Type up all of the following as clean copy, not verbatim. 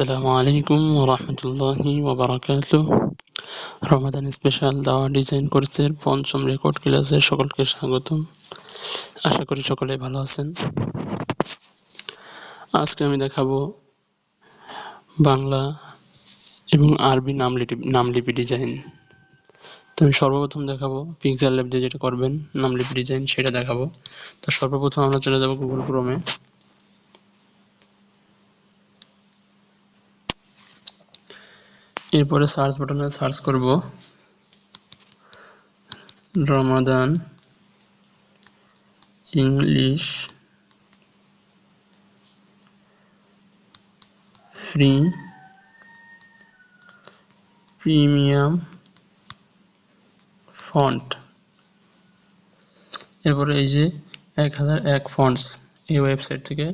আসসালামু আলাইকুম ওয়া রাহমাতুল্লাহি ওয়া বারাকাতুহু। রমাদান স্পেশাল দাওয়া ডিজাইন কোর্সের পঞ্চম রেকর্ড ক্লাসে সকলকে স্বাগতম। আশা করি সকলে ভালো আছেন। আজকে আমি দেখাবো বাংলা এবং আরবি নামলিপি ডিজাইন। তো আমি সর্বপ্রথম দেখাবো পিক্সেল ল্যাব দিয়ে যেটা করবেন নামলিপি ডিজাইন সেটা দেখাবো। তো সর্বপ্রথম আমরা চলে যাব গুগল ক্রোমে। এরপরে সার্চ বাটনে সার্চ করব রমাদান ইংলিশ ফ্রি প্রিমিয়াম ফন্ট। এরপরে এই যে 1001 ফন্টস এই ওয়েবসাইট থেকে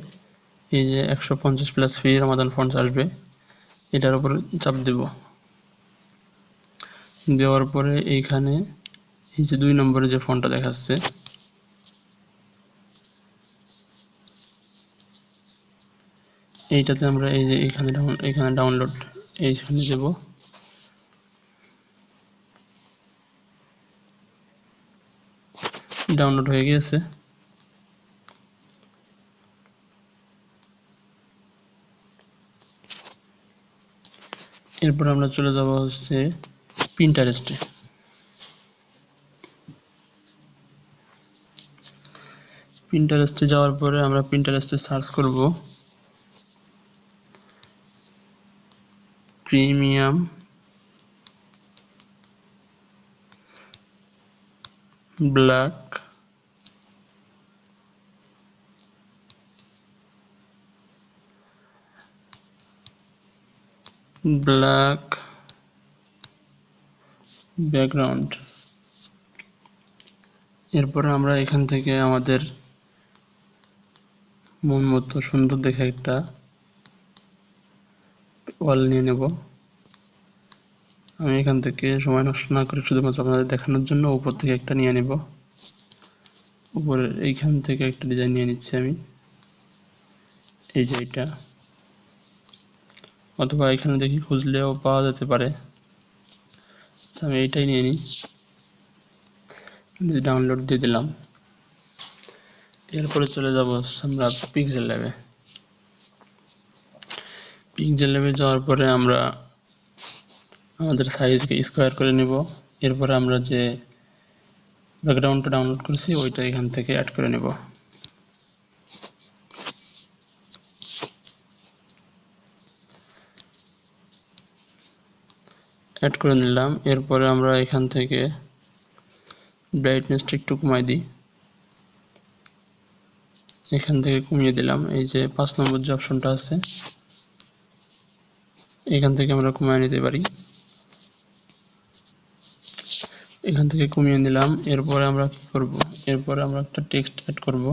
এই যে 150 প্লাস ফ্রি রমাদান ফন্টস আসবে, এটার উপর চাপ দেব। দেওয়ার পরে এইখানে এই যে 2 নম্বরে যে ফন্টটা দেখাচ্ছে এইটাতে আমরা এই যে এখানে ডাউনলোড এইখানে দেব। ডাউনলোড হয়ে গিয়েছে। এরপর আমরা চলে যাব হচ্ছে পিন্টারেস্টে। পিন্টারেস্টে যাওয়ার পরে আমরা পিন্টারেস্টে সার্চ করব প্রিমিয়াম ব্ল্যাক ব্যাকগ্রাউন্ড। এরপরে আমরা এখান থেকে আমাদের মন মতো সুন্দর দেখে একটা ওয়াল নিয়ে নেব। আমি এখান থেকে সময় নষ্ট না করে শুধুমাত্র আপনাদের দেখানোর জন্য উপর থেকে একটা নিয়ে নেব। উপরের এইখান থেকে একটা ডিজাইন নিয়ে নিচ্ছি আমি, এই যে এটা, অথবা এখানে দেখি খুঁজলেও পাওয়া যেতে পারে। আমি এইটাই নিয়ে নিই, ডাউনলোড দিয়ে দিলাম। এরপরে চলে যাব আমরা পিক্সেল ল্যাবে। পিক্সেল ল্যাবে যাওয়ার পরে আমরা আমাদের সাইজকে স্কোয়ার করে নেব। এরপরে আমরা যে ব্যাকগ্রাউন্ডটা ডাউনলোড করেছি ওইটা এখান থেকে অ্যাড করে নেব। অ্যাড করে নিলাম। এরপরে আমরা এখান থেকে ব্রাইটনেসটা একটু কমাই দিই। এখান থেকে কমিয়ে দিলাম। এই যে 5 নম্বর যে অপশনটা আছে এখান থেকে আমরা কমিয়ে নিতে পারি। এখান থেকে কমিয়ে নিলাম। এরপরে আমরা কি করব, এরপরে আমরা একটা টেক্সট অ্যাড করব।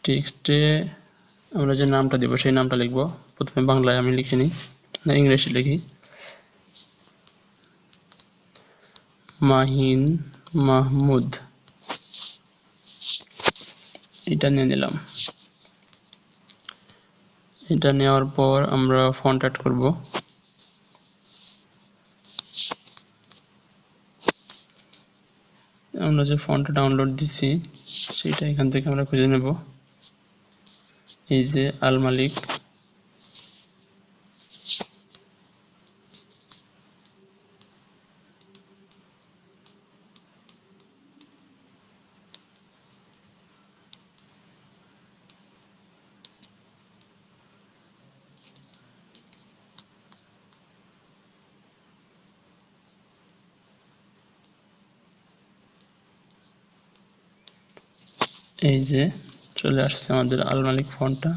টেক্সটে আমরা যে নামটা দেব সেই নামটা লিখব। প্রথমে বাংলায় আমি লিখে নিই, না ইংলিশে লিখি। মাহিন মাহমুদ, এটা নিয়ে নিলাম। এটা নেওয়ার পর আমরা ফন্ট অ্যাড করব। আমরা যে ফন্টটা ডাউনলোড দিছি সেটা এখান থেকে আমরা খুঁজে নেব। এই যে আল মালিক, এই যে চলে আসছে আমাদের আল মালিক ফন্টটা।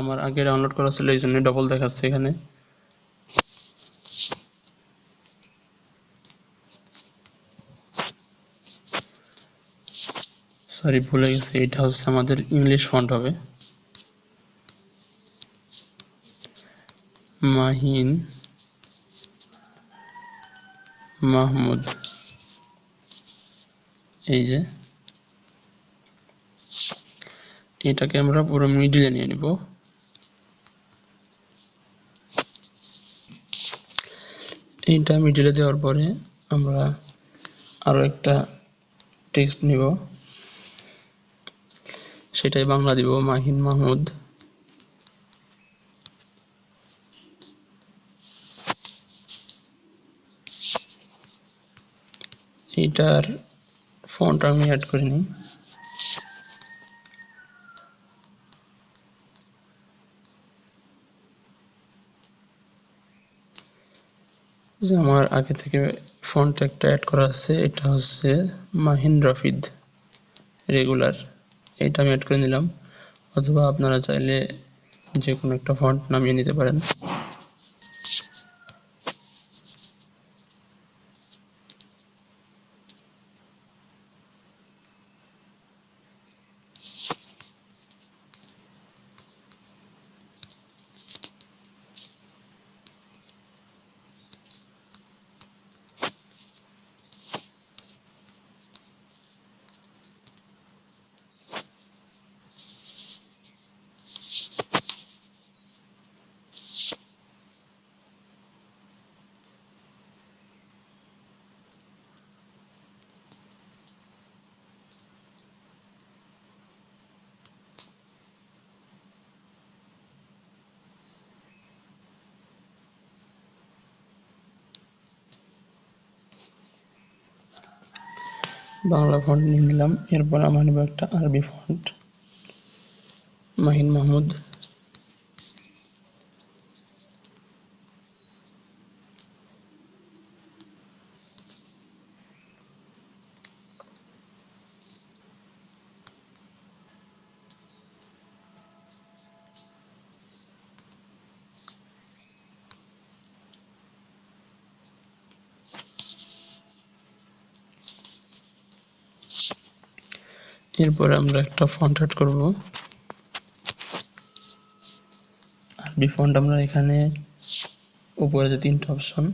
আমার আগে ডাউনলোড করা ছিল এই জন্য ডবল দেখাচ্ছে এখানে। সরি ভুলে গেছি, এটা হচ্ছে আমাদের ইংলিশ ফন্ট হবে। মাহিন মাহমুদ, এই যে এটাকে আমরা পুরো মিডিলে নিয়ে নিব। এইটা মিডিলে দেওয়ার পরে আমরা আরো একটা টেক্সট নিব, সেটাই বাংলা দিব মাহিন মাহমুদ। এইটার ফন্ট আমি অ্যাড করে নিই। যে আমার আগে থেকে ফন্ট একটা অ্যাড করা আছে, এটা হচ্ছে মাহিন রাফিদ রেগুলার, এটা আমি অ্যাড করে নিলাম। অথবা আপনারা চাইলে যে কোনো একটা ফন্ট নামিয়ে নিতে পারেন। বাংলা ফন্ট নিয়ে নিলাম। এরপর আমরা নেব একটা আরবি ফন্ট, মাহিন মাহমুদ। এরপরে আমরা একটা ফন্ট অ্যাড করব, আরবি ফন্ট। আমরা এখানে উপরে যে তিনটা অপশন,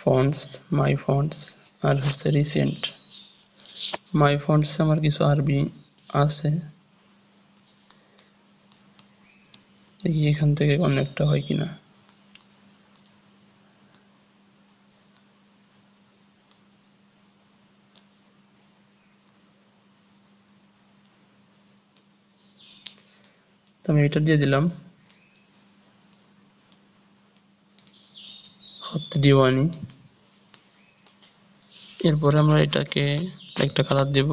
ফন্টস, মাই ফন্টস আর হচ্ছে রিসেন্ট। মাই ফন্টস আমার কিছু আরবি আছে, দেখি এখান থেকে কানেক্টটা হয় কিনা। তো আমি এটা দিয়ে দিলাম, খত দিওয়ানি। এরপরে আমরা এটাকে একটা কালার দেব,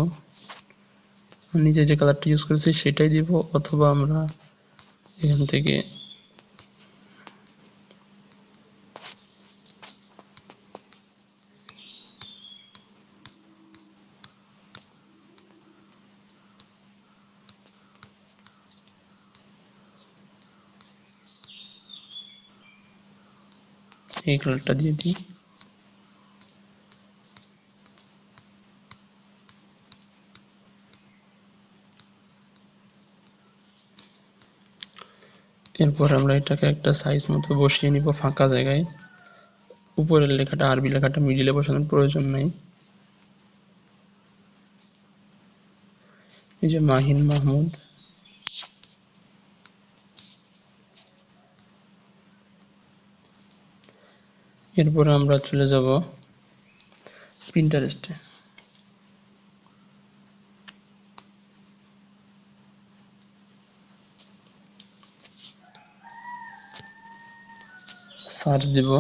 নিচে যে কালারটা ইউজ করেছি সেটাই দিব, অথবা আমরা এখান থেকে এই কালারটা দিয়ে দিই। এরপর আমরা এটাকে একটা সাইজ মতো বসিয়ে নিব ফাঁকা জায়গায়। উপরের লেখাটা, আরবি লেখাটা মিডিলে বসানোর প্রয়োজন নেই। এই যে মাহিন মাহমুদ, এরপরে আমরা চলে যাব পিন্টারেস্টে। সার্চ দিব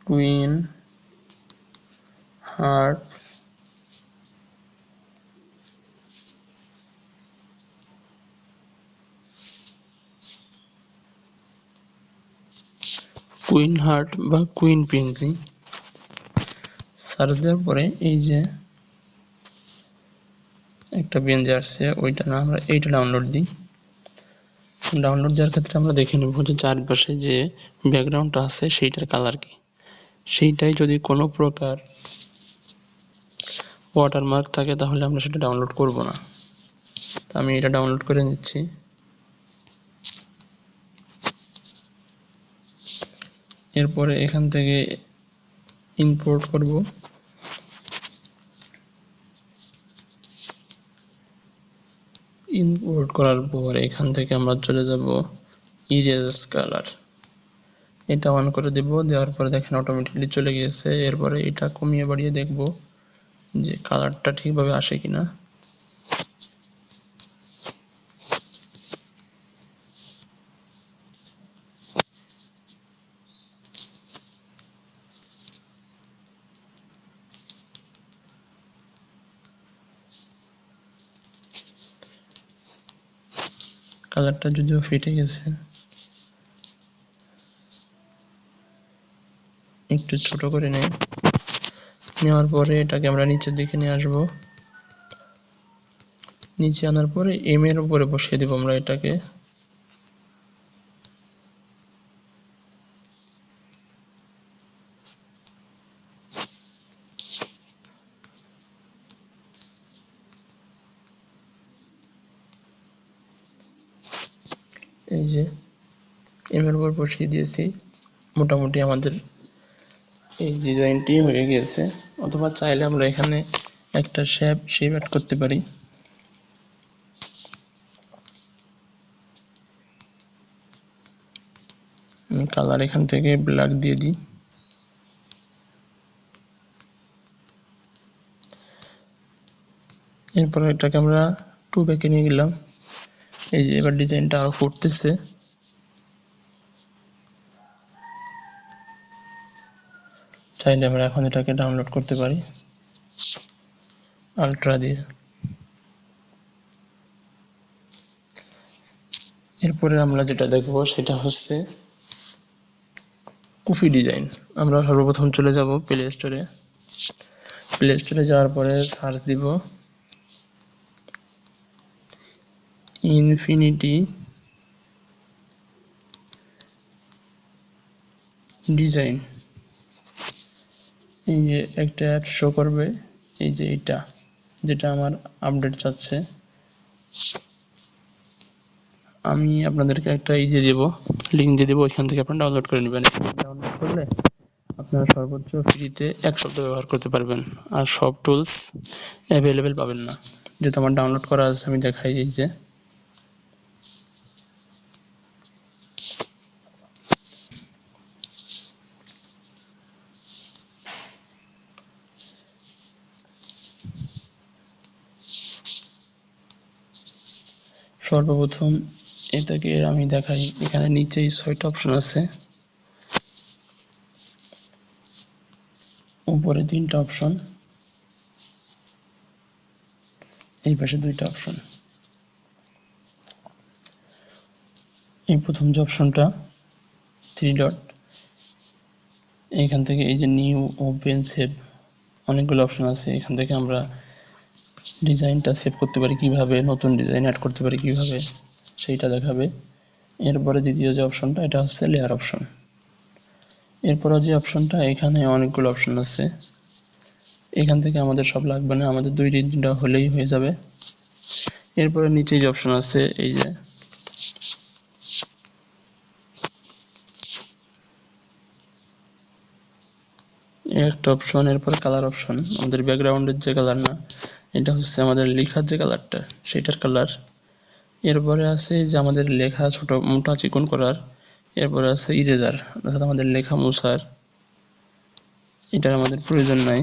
কুইন হার্ট কুইন হার্ট বা কুইন পেন্সি। সার্চ দেওয়ার পরে এই যে একটা পেন্সি আসছে, ওইটা না, আমরা এইটা ডাউনলোড দিই। ডাউনলোড দেওয়ার ক্ষেত্রে আমরা দেখে নেব যে চারপাশে যে ব্যাকগ্রাউন্ডটা আছে সেইটার কালার কি। সেইটাই যদি কোনো প্রকার ওয়াটারমার্ক থাকে তাহলে আমরা সেটা ডাউনলোড করব না। আমি এটা ডাউনলোড করে নিচ্ছি। এরপরে এখান থেকে ইম্পোর্ট করব। ইম্পোর্ট করার পর এখান থেকে আমরা চলে যাব ইরেজ কালার, এটা অন করে দেব। দেওয়ার পরে দেখেন অটোমেটিকলি চলে গিয়েছে। এরপরে এটা কমিয়ে বাড়িয়ে দেখব যে কালারটা ঠিকভাবে আসে কিনা। কালারটা যদিও ফেটে গেছে, একটু ছোট করে নেই। নেওয়ার পরে এটাকে আমরা নিচের দিকে নিয়ে আসবো। নিচে আনার পরে এম এর উপরে বসিয়ে দেব আমরা এটাকে। এই যে এম এর উপর বসিয়ে দিয়েছি। মোটামুটি আমাদের এই ডিজাইনটি হয়ে গেছে। অথবা চাইলে আমরা এখানে একটা শেপ অ্যাড করতে পারি। আমি কালার এখান থেকে ব্ল্যাক দিয়ে দিই। এরপর এটাকে আমরা টু ব্যাকে নিয়ে গেলাম। এই যে এবার ডিজাইনটা আরো ফুটতেছে। চাইলে আমরা এখন এটাকে ডাউনলোড করতে পারি আলট্রা দিয়ে। এরপরে আমরা যেটা দেখব সেটা হচ্ছে কুফি ডিজাইন। আমরা সর্বপ্রথম চলে যাব প্লে স্টোরে। প্লে স্টোরে যাওয়ার পরে সার্চ দিব ইনফিনিটি ডিজাইন। এই যে একটা অ্যাড শো করবে, এই যে এটা যেটা আমার আপডেট চাচ্ছে। আমি আপনাদেরকে একটা এই যে দেবো, লিঙ্ক দিয়ে দেবো, ওইখান থেকে আপনারা ডাউনলোড করে নেবেন। ডাউনলোড করলে আপনারা সর্বোচ্চ ফ্রিতে 1 সপ্তাহ ব্যবহার করতে পারবেন। আর সব টুলস অ্যাভেলেবেল পাবেন না। যেহেতু আমার ডাউনলোড করা আছে আমি দেখাই। এই যে সর্বপ্রথম এটাকে আমি দেখাই। এখানে নিচেই 6টা অপশন আছে, উপরে 3টা অপশন, এই পাশে 2টা অপশন। এই প্রথম যে অপশনটা 3 ডট, এইখান থেকে এই যে নিউ ওপেন সেভ অনেকগুলো অপশন আছে। এখান থেকে আমরা ডিজাইনটা সেভ করতে পারি কিভাবে, নতুন ডিজাইন অ্যাড করতে পারি কিভাবে, সেইটা দেখাবে। এরপরে দ্বিতীয় যে অপশনটা এটা হচ্ছে লেয়ার অপশন। এরপরে যে অপশনটা, এখানে অনেকগুলো অপশন আছে। এখান থেকে আমাদের সব লাগবে না, আমাদের 2-3টা হলেই হয়ে যাবে। এরপরে নিচে যে অপশন আছে এই যে একটা অপশন। এরপরে কালার অপশন, আমাদের ব্যাকগ্রাউন্ডের যে কালার না, এটা হচ্ছে আমাদের লেখার যে কালারটা সেটার কালার। এরপরে আছে যে আমাদের লেখা ছোট মোটা চিকন করার। এরপরে আছে ইরেজার, অর্থাৎ আমাদের লেখা মুছার, এটার আমাদের প্রয়োজন নাই।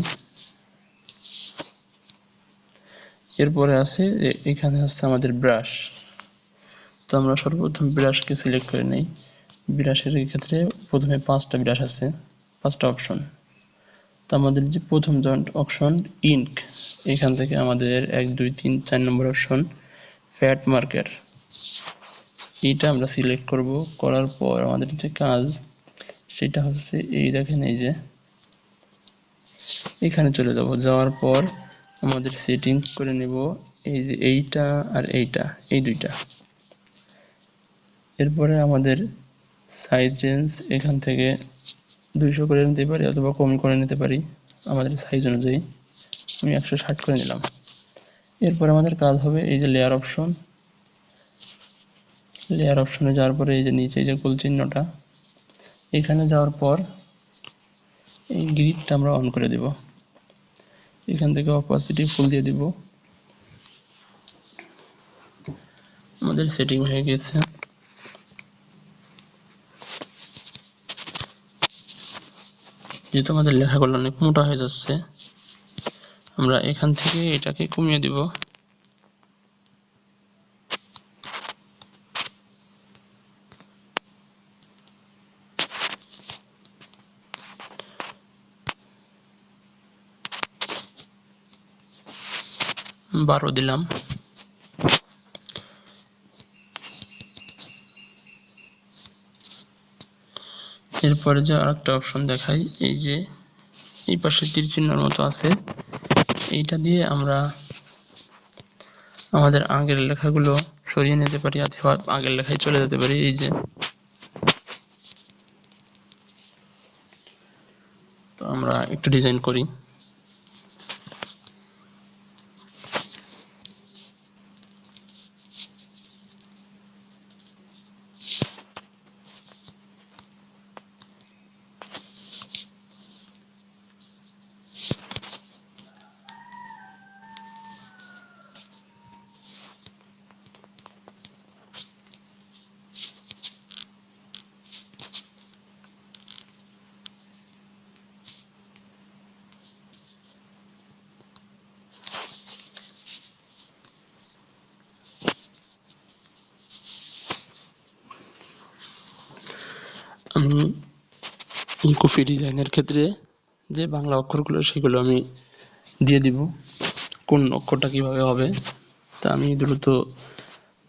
এরপরে আছে এখানে হচ্ছে আমাদের ব্রাশ। তো আমরা সর্বপ্রথম ব্রাশকে সিলেক্ট করে নেই। ব্রাশের ক্ষেত্রে প্রথমে 5টা ব্রাশ আছে, 5টা অপশন। তো আমাদের যে প্রথম জয়েন্ট অপশন ইঙ্ক, এখান থেকে আমাদের 1 2 3 4 নম্বর অপশন ফ্যাট মার্কার, এইটা আমরা সিলেক্ট করব। করার পর আমাদের যে কাজ সেটা হচ্ছে এই দেখেন এই যে এখানে চলে যাব। যাওয়ার পর আমাদের সেটিং করে নেব এই যে এইটা আর এইটা, এই 2টা। এরপরে আমাদের সাইজ রেঞ্জ এখান থেকে 200 করে নিতে পারি অথবা কম করে নিতে পারি আমাদের সাইজ অনুযায়ী। আমি 160 করে নিলাম। এরপর আমাদের কাজ হবে এই যে লেয়ার অপশন। লেয়ার অপশনে যাওয়ার পরে এই যে নিচে যে গোল চিহ্নটা, এখানে যাওয়ার পর এই গ্রিডটা আমরা অন করে দেব। এখান থেকে অপাসিটি ফুল দিয়ে দিব। আমাদের সেটিং হয়ে গেছে। যেহেতু আমাদের লেখাগুলো অনেক মোটা হয়ে যাচ্ছে, আমরা এখান থেকে এটাকে কমিয়ে দিব। বারো দিলাম। এরপরে যে আরেকটা অপশন দেখাই, এই যে এই পাশে তীর চিহ্নের মতো আছে, এইটা দিয়ে আমরা আমাদের আগের লেখাগুলো সরিয়ে নিতে পারি অথবা আগের লেখায় চলে যেতে পারি। এই যে, তো আমরা একটু ডিজাইন করি। আমি কপি ডিজাইনের ক্ষেত্রে যে বাংলা অক্ষরগুলো সেগুলো আমি দিয়ে দিব, কোন অক্ষরটা কিভাবে হবে। তা আমি দ্রুত,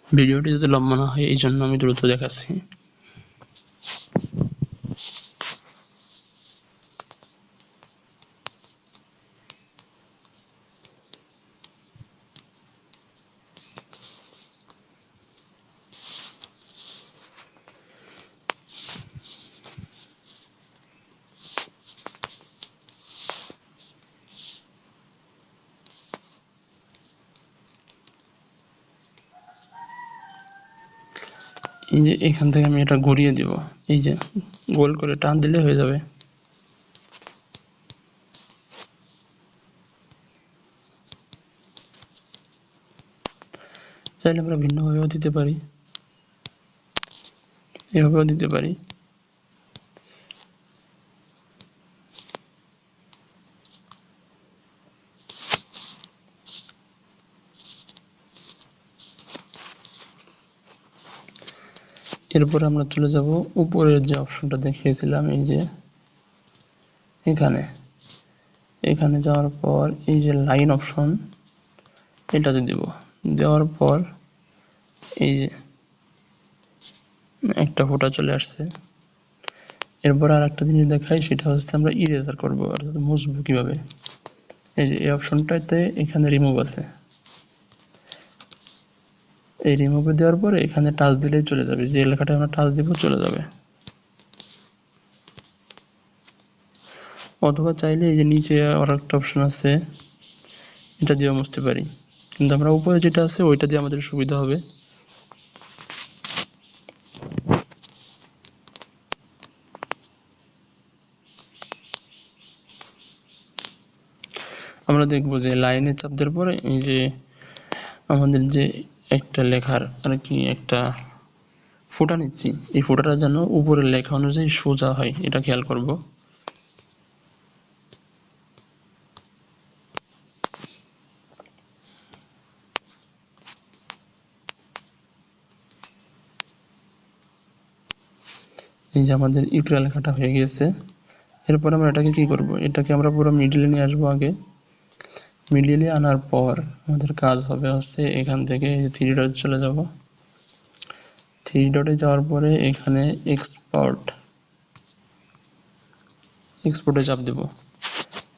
ভিডিওটি যাতে লম্বা না হয় এই জন্য আমি দ্রুত দেখাচ্ছি। এই যে এখান থেকে আমি এটা ঘুরিয়ে দিব, এই যে গোল করে টান দিলে হয়ে যাবে। চাইলে আমরা ভিন্নভাবেও দিতে পারি, এভাবেও দিতে পারি। এরপর আমরা চলে যাব উপরের যে অপশনটা দেখিয়েছিলাম, এই যে এখানে যাওয়ার পর এই যে লাইন অপশন, এটাতে দেব। দেওয়ার পর এই যে একটা ফোঁটা চলে আসছে। এরপর আর একটা জিনিস দেখাই, সেটা হচ্ছে আমরা ইরেজার করব, অর্থাৎ মুছবো কিভাবে। এই যে এই অপশনটাতে এখানে রিমুভ আছে, এই রিমুভে দেওয়ার পরে এখানে টাচ দিলেই চলে যাবে, যে লেখাটা আমরা টাচ দিব চলে যাবে। অথবা চাইলে এই যে নিচে আর একটা অপশন আছে, এটা দিয়ে মুছতে পারি, কিন্তু আমরা উপরে যেটা আছে ওইটা দিয়ে আমাদের সুবিধা হবে। আমরা দেখবো যে লাইনে চাপ দেওয়ার পরে এই যে আমাদের যে একটা লেখার আর কি একটা ফোঁটা নিচ্ছি, এই ফোঁটাটা যেন উপরের লেখা অনুযায়ী সোজা হয়, এটা খেয়াল করব। এই যে আমাদের ইকরা লেখাটা হয়ে গেছে। এরপর আমরা এটাকে কি করব, এটাকে আমরা পুরো মিডলে নিয়ে আসবো। আগে মিডলে আনার পর আমাদের কাজ হবে হচ্ছে এখান থেকে থ্রি ডট চলে যাব। থ্রি ডটে যাওয়ার পরে এখানে এক্সপোর্টে চাপ দেব।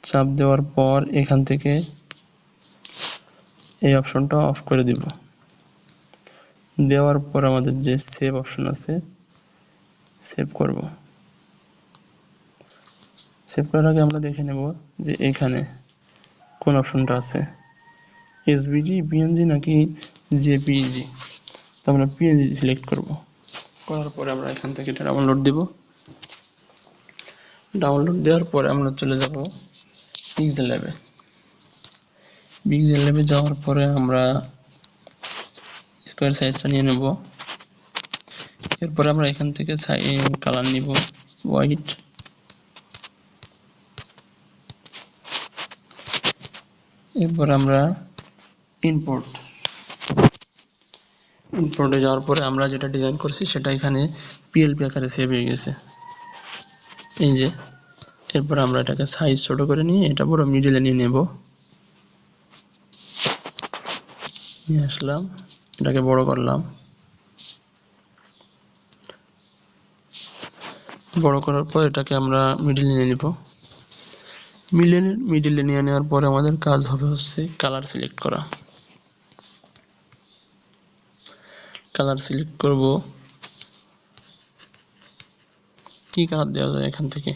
চাপ দেওয়ার পর এখান থেকে এই অপশনটা অফ করে দিব। দেওয়ার পর আমাদের যে সেভ অপশন আছে, সেভ করব। সেভ করার আগে আমরা দেখে নেব যে এখানে কোন অপশনটা আছে, এসভিজি, পিএনজি নাকি জেপিইজি। তো আমরা পিএনজি সিলেক্ট করব। করার পরে আমরা এখান থেকে এটা ডাউনলোড দেব। ডাউনলোড দেওয়ার পরে আমরা চলে যাব পিক্সেল ল্যাবে। পিক্সেল ল্যাবে যাওয়ার পরে আমরা স্কয়ার সাইজটা নিয়ে নেব। এরপর আমরা এখান থেকে কালার নিব হোয়াইট। এরপর আমরা ইম্পোর্টে যাওয়ার পরে আমরা যেটা ডিজাইন করছি সেটা এখানে পিএলপি আকারে সেভ হয়ে গেছে, এই যে। এরপর আমরা এটাকে সাইজ ছোট করে নিয়ে এটা পুরো মিডিলে নিয়ে নেব, নিয়ে আসলাম, এটাকে বড় করলাম। বড় করার পর এটাকে আমরা মিডিলে নিয়ে নিব। মিডিলে নিয়ে নেওয়ার পরে আমাদের কাজ হবে হচ্ছে কালার সিলেক্ট করা। কালার সিলেক্ট করব, কি কালার দেওয়া যায় এখান থেকে।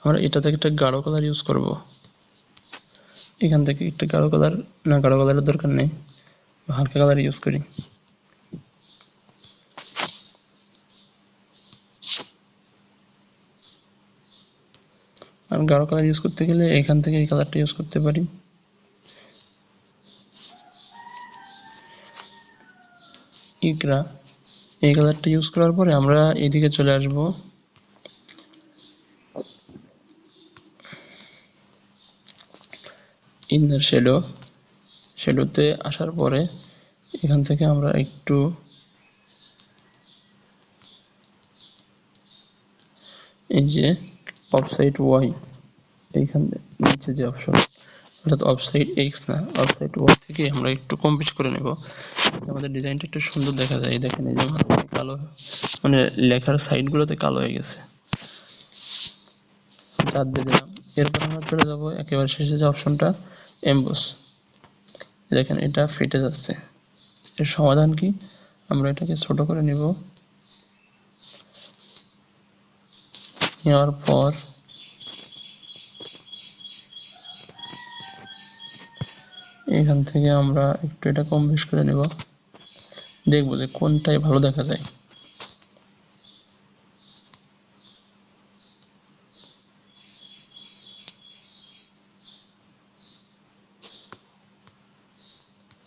আমরা এটা থেকে একটা গাঢ় কালার ইউজ করব। এখান থেকে একটা গাঢ় কালার, না গাঢ় কালারের দরকার নেই, হালকা কালার ইউজ করি। আর গাঢ় কালার ইউজ করতে গেলে এখান থেকে এই কালারটা ইউজ করতে পারি। ইকরা, এই কালারটা ইউজ করার পরে আমরা এদিকে চলে আসব। ইনার শ্যাডোতে আসার পরে এখান থেকে আমরা একটু এই যে অফসাইড ওয়াই, এইখানে নিচে যে অপশন, অর্থাৎ অফসাইড এক্স না, অফসাইড ওয়াই থেকে আমরা একটু কম বেশি করে নেব, আমাদের ডিজাইনটা একটু সুন্দর দেখা যায়। দেখেন এই যে কালো, মানে লেখার সাইডগুলোতে কালো হয়ে গেছে, চার দিয়ে দিলাম। এরপর আমরা চলে যাব একেবারে শেষে যে অপশনটা এমবস, দেখেন এটা ফেটে যাচ্ছে। এর সমাধান কি, আমরা এটাকে ছোট করে নেব, নেওয়ার পর এখান থেকে আমরা একটু এটা কম বেশি করে নেব, দেখবো যে কোনটাই ভালো দেখা যায়।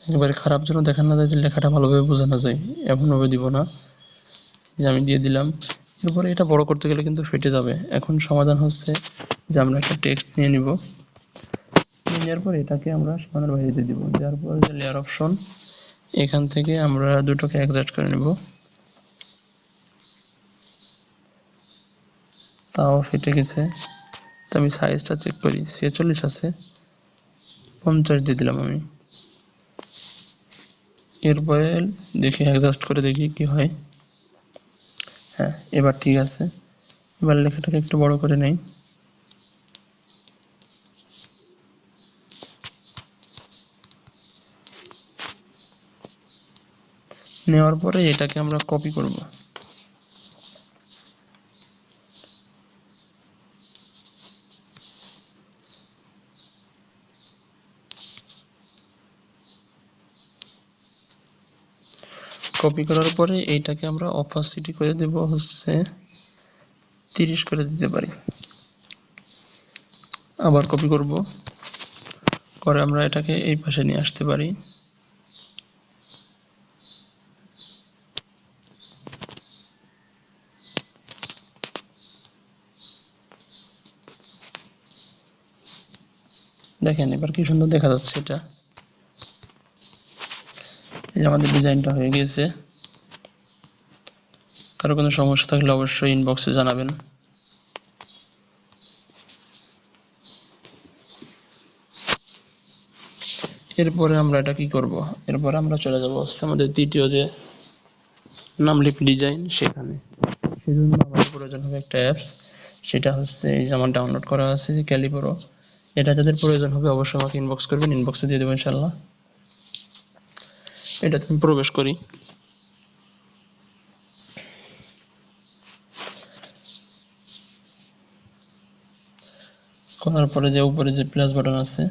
একেবারে খারাপ যেন দেখা না যায়, যে লেখাটা ভালোভাবে বোঝা না যায়, এমনভাবে দিব না, যে আমি দিয়ে দিলাম। এরপরে এটা বড় করতে গেলে কিন্তু ফেটে যাবে। এখন সমাধান হচ্ছে যে আমরা একটা টেক্সট নিয়ে নিব, নেওয়ার পর এটাকে আমরা সীমানার বাইরে দিয়ে দিব, দেওয়ার পর যে লেয়ার অপশন, এখান থেকে আমরা দুটোকে অ্যাডজাস্ট করে নেব। তাও ফেটে গেছে, তো আমি সাইজটা চেক করি, 46 আছে, 50 দিয়ে দিলাম আমি। এরপরে দেখি অ্যাডজাস্ট করে দেখি কি হয়। হ্যাঁ, এবার ঠিক আছে। এবার লেখাটাকে একটু বড় করে নেই, নেওয়ার পরে এটাকে আমরা কপি করব। কপি করার পরে এইটাকে আমরা অপাসিটি করে দেব হচ্ছে 30 করে দিতে পারি। আবার কপি করব, করে আমরা এটাকে এই পাশে নিয়ে আসতে পারি। দেখেন এবার কি সুন্দর দেখা যাচ্ছে এটা। এই যে আমাদের ডিজাইনটা হয়ে গেছে। কারো কোনো সমস্যা থাকলে অবশ্যই ইনবক্সে জানাবেন। এরপরে আমরা এটা কি করব, এরপরে আমরা চলে যাব আমাদের দ্বিতীয় যে নামলিপি ডিজাইন সেখানে। সেজন্য আমাদের প্রয়োজন হবে একটা অ্যাপস, সেটা হচ্ছে এই যে আমার ডাউনলোড করা আছে যে ক্যালিপ্রো। এটা যাদের প্রয়োজন হবে অবশ্যই আমাকে ইনবক্স করবেন, ইনবক্সে দিয়ে দেবো ইনশাল্লাহ। এটাতে আমি প্রবেশ করি, করার পরে যে উপরে যে প্লাস বাটন আছে,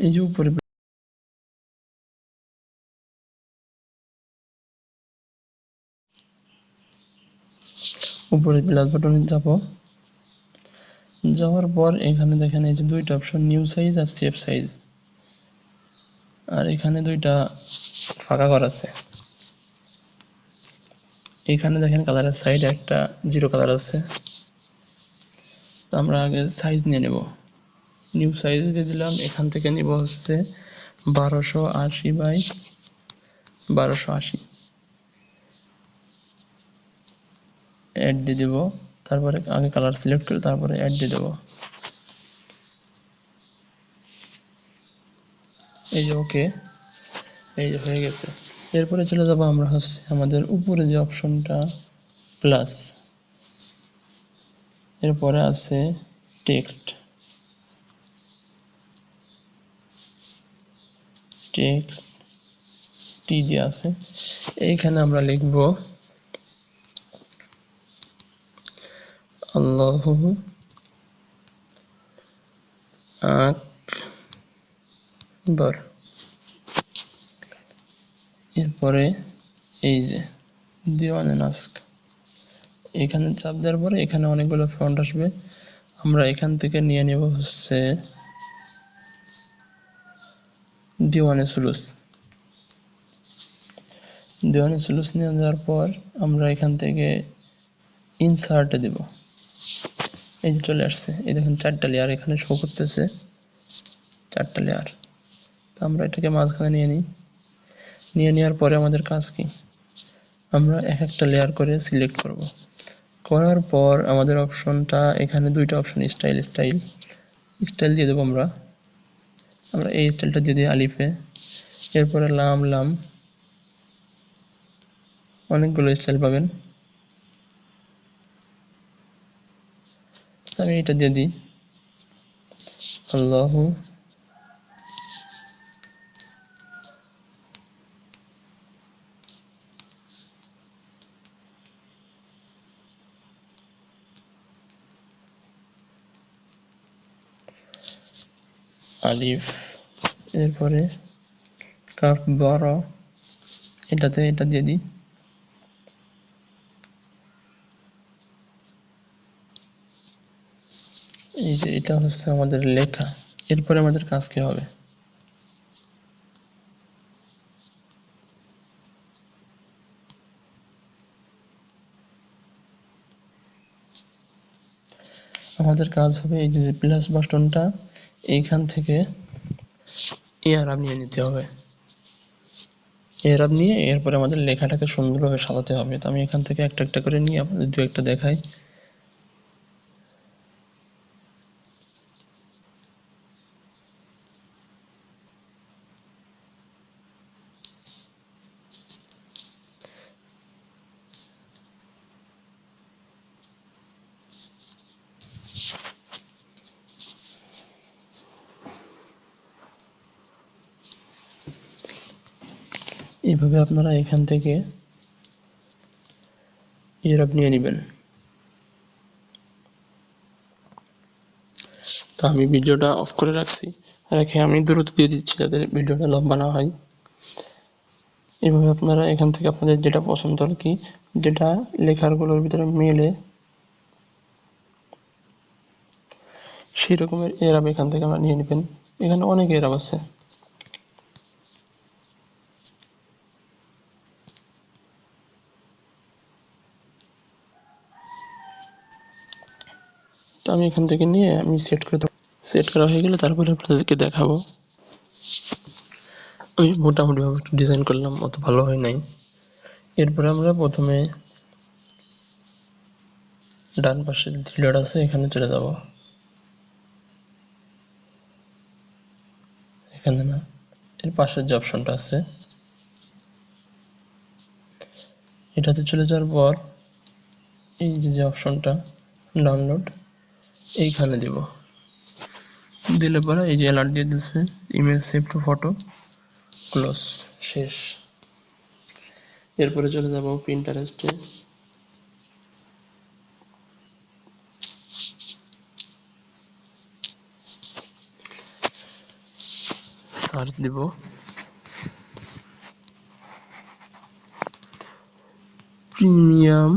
এই যে উপরে উপরে প্লাস বাটনে যাব, যাওয়ার পর এখানে দেখেন এই যে দুইটা অপশন, নিউ সাইজ আর সেভ সাইজ, আর এখানে দুইটা ফাঁকা ঘর আছে। এখানে দেখেন কালারের সাইডে একটা জিরো কালার আছে, তো আমরা আগে সাইজ নিয়ে নেব। নিউ সাইজ দিয়ে দিলাম, এখান থেকে নিব হচ্ছে 1280 বাই 1280, অ্যাড দিয়ে দেব, তারপরে আগে কালার সিলেক্ট করে তারপরে অ্যাড দিয়ে দেব। এই যে ওকে, এই যে হয়ে গেছে। এরপরে চলে যাব আমরা হচ্ছে আমাদের উপরে যে অপশনটা প্লাস, এরপরে আছে টেক্সট, টেক্সট টি যে আছে, এইখানে আমরা লিখব আল্লাহু আকবার। এরপরে এই যে দিওয়ানে নাস্ক, এখানে চাপ দেওয়ার পরে এখানে অনেকগুলো ফন্ট আসবে, আমরা এখান থেকে নিয়ে নেব হচ্ছে দিওয়ানে সুলুস। দিওয়ানে সুলুস নিয়ে যাওয়ার পর আমরা এখান থেকে ইনসার্টে দেব, এই যে চলে আসছে, এই দেখুন 4টা লেয়ার এখানে শো করতেছে, 4টা লেয়ার। তো আমরা এটাকে মাঝখানে নিয়ে নিই, নিয়ে নেওয়ার পরে আমাদের কাজ কি, আমরা এক একটা লেয়ার করে সিলেক্ট করব, করার পর আমাদের অপশনটা এখানে দুইটা অপশন, স্টাইল স্টাইল স্টাইল দিয়ে দেবো আমরা এই স্টাইলটা দিয়ে দিই আলিফে, এরপরে লাম লাম, অনেকগুলো স্টাইল পাবেন, আমি এটা দিয়ে দিই আল্লাহু আলিফ, এরপরে কাফ বড়, এটা দিয়ে দিই, এই যে এটা হচ্ছে আমাদের লেখা। এরপরে আমাদের কাজ কি হবে, আমাদের কাজ হবে এই যে প্লাস বাটনটা এইখান থেকে এয়ারাব নিয়ে নিতে হবে, এয়ারাব নিয়ে এরপরে আমাদের লেখাটাকে সুন্দরভাবে সাজাতে হবে। তো আমি এখান থেকে একটা একটা করে নিয়ে আপনাদের দু একটা দেখাই। এইভাবে আপনারা এখান থেকে এয়ারাব নিয়ে নেবেন। তো আমি ভিডিওটা অফ করে রাখছি, রেখে আমি দ্রুত দিয়ে দিচ্ছি যাতে ভিডিওটা লম্বা না হয়। এইভাবে আপনারা এখান থেকে আপনাদের যেটা পছন্দ আর কি, যেটা লেখারগুলোর ভিতরে মেলে সেই রকমের এরাব এখান থেকে আমরা নিয়ে নেবেন। এখানে অনেক এরাব আছে, তো আমি এখান থেকে নিয়ে আমি সেট করে দেবো। সেট করা হয়ে গেলে তারপরে আপনাদেরকে দেখাবো। আমি মোটামুটিভাবে একটু ডিজাইন করলাম, অত ভালো হয় নাই। এরপরে আমরা প্রথমে ডান পাশে যে থ্রি ডট আছে এখানে চলে যাব, এখানে না, এর পাশের যে অপশনটা আছে এটাতে চলে যাওয়ার পর এই যে অপশনটা ডাউনলোড, এইখানে দিব, দিলে পরে এই যে অ্যালার্ট দিয়ে দিচ্ছে image save two photo close, শেষ। এরপরে চলে যাব পিন্টারেস্টে, সার্চ দিব প্রিমিয়াম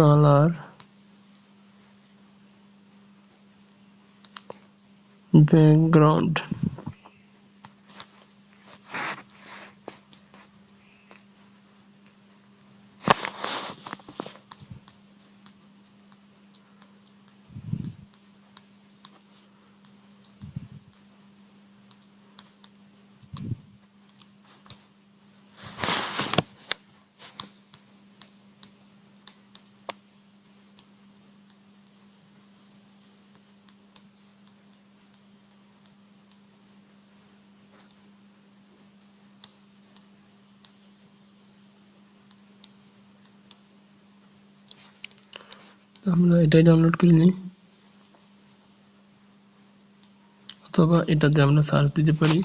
কালার ব্যাকগ্রাউন্ড। আমরা এটাই ডাউনলোড করে নিই, অথবা এটাতে আমরা সার্চ দিতে পারি।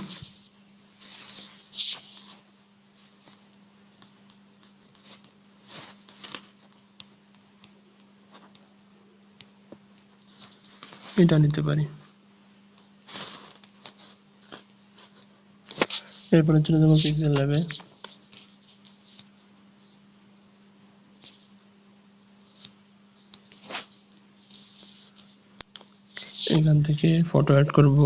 এটা নিতে পারি। এরপরে চলে যাবো পিক্সেল ল্যাবে। এখান থেকে ফটো অ্যাড করব।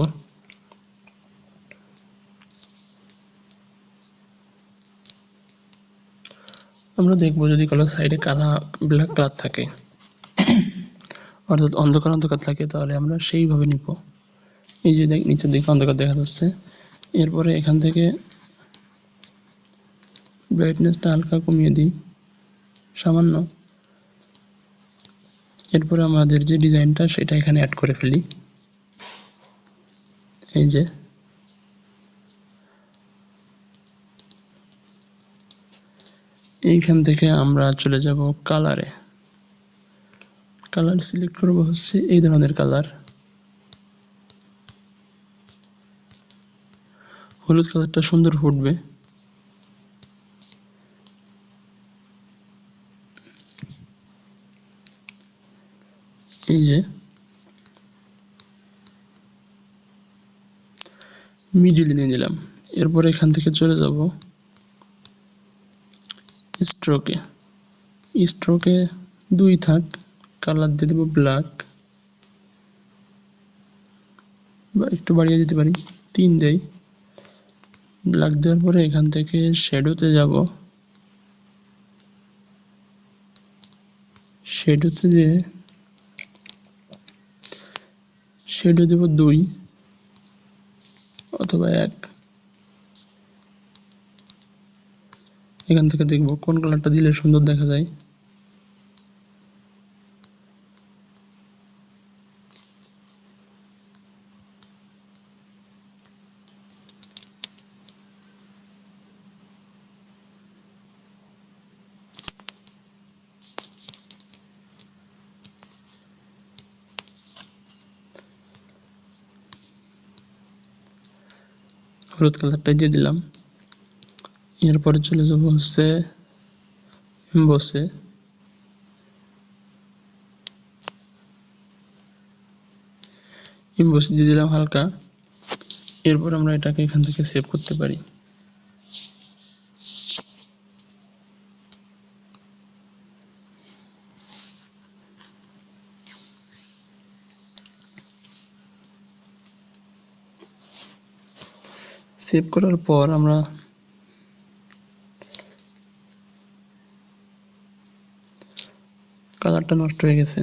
আমরা দেখবো যদি কোনো সাইডে কালা ব্ল্যাক কালার থাকে, অর্থাৎ অন্ধকার অন্ধকার থাকে, তাহলে আমরা সেইভাবে নিব। এই যে নিচের দিকে অন্ধকার দেখা যাচ্ছে। এরপরে এখান থেকে ব্রাইটনেসটা হালকা কমিয়ে দিই সামান্য। এরপরে আমাদের যে ডিজাইনটা সেটা এখানে অ্যাড করে ফেলি। এই যে এইখান থেকে আমরা চলে যাব কালারে। কালার সিলেক্ট করব হচ্ছে এই ধরনের কালার, হলুদ কালারটা সুন্দর ফুটবে। এই যে মিডিলে নিয়ে নিলাম। এরপর এখান থেকে চলে যাব স্ট্রোকে। স্ট্রোকে 2 থাক, কালার দিয়ে দেবো ব্ল্যাক, বা একটু বাড়িয়ে দিতে পারি, 3 দেই। ব্ল্যাক দেওয়ার পরে এখান থেকে শ্যাডোতে যাব। শ্যাডোতে যেয়ে শ্যাডো দেব 2 অথবা 1। এখান থেকে দেখব কোন কালারটা দিলে সুন্দর দেখা যায়। হলুদ কালারটা দিয়ে দিলাম। এরপরে চলে যাব হচ্ছে এমবসে। এমবস দিয়ে দিলাম হালকা। এরপর আমরা এটাকে এখান থেকে সেভ করতে পারি। সেভ করার পর আমরা কালারটা নষ্ট হয়ে গেছে,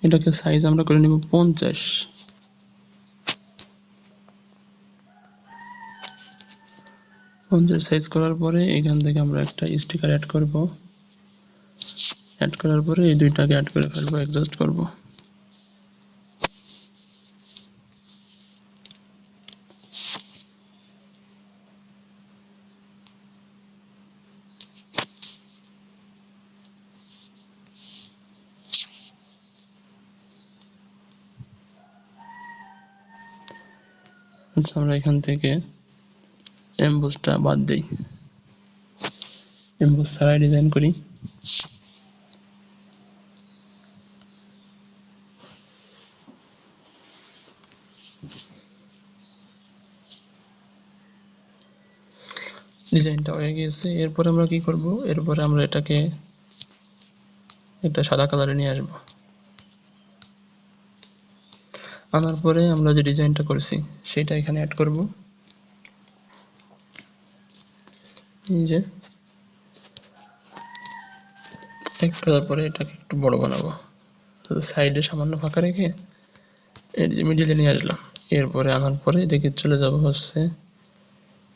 এটাকে সাইজ আমরা করে নিব 50। 50 সাইজ করার পরে এখান থেকে আমরা একটা স্টিকার অ্যাড করব। অ্যাড করার পরে এই দুইটাকে অ্যাড করে ফেলবো, অ্যাডজাস্ট করব। আচ্ছা, আমরা এখান থেকে এমবসটা বাদ দেই, এমবস ছাড়াই ডিজাইন করি। ডিজাইনটা হয়ে গিয়েছে। এরপরে আমরা কি করব, এরপরে আমরা এটাকে একটা সাদা কালারে নিয়ে আসব। আনার পরে আমরা যে ডিজাইনটা করেছি সেটা এখানে অ্যাড করব। এই যে অ্যাড করার পরে এটাকে একটু বড় বানাবো, সাইডে সামান্য ফাঁকা রেখে এর যে মিডিলে নিয়ে আসলাম। এরপরে আনার পরে এদিকে চলে যাব হচ্ছে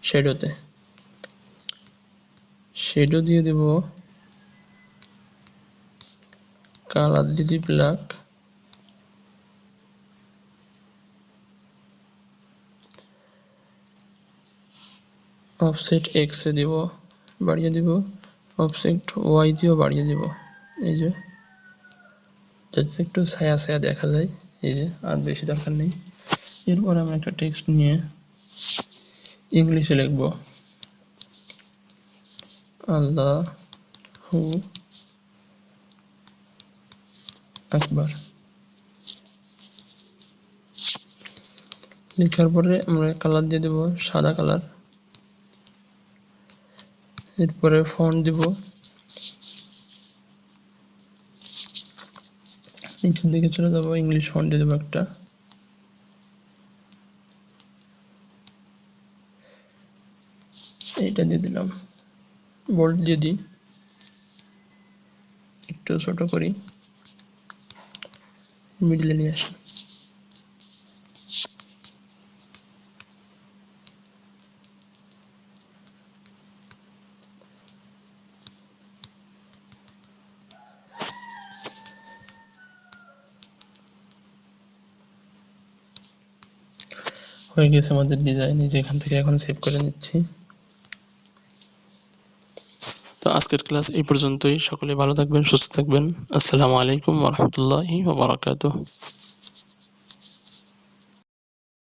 শ্যাডোতে। শ্যাডো দিয়ে দেব কালার দিদি ব্ল্যাক, অফসেট এক্স এ দিব, বাড়িয়ে দিব, অফসেট ওয়াই দিয়েও বাড়িয়ে দিব। এই যে যাতে একটু ছায়া ছায়া দেখা যায়, এই যে আর বেশি দরকার নেই। এরপর আমরা একটা টেক্সট নিয়ে ইংলিশে লিখব আল্লাহু আকবার। লেখার পরে আমরা কালার দিয়ে দেব সাদা কালার। এরপরে ফন্ট দিব, নিচের দিকে চলে যাব, ইংলিশ ফন্ট দিয়ে দেবো একটা। এইটা দিয়ে দিলাম, বোল্ড দিয়ে দিই, একটু ছোট করি, মিডলে নিয়ে আসি। হয়ে গেছে আমাদের ডিজাইন, যেখান থেকে এখন সেভ করে নিচ্ছি। তো আজকের ক্লাস এই পর্যন্তই। সকলে ভালো থাকবেন, সুস্থ থাকবেন। আসসালামু আলাইকুম ওয়া রাহমাতুল্লাহি ওয়া বারাকাতুহু।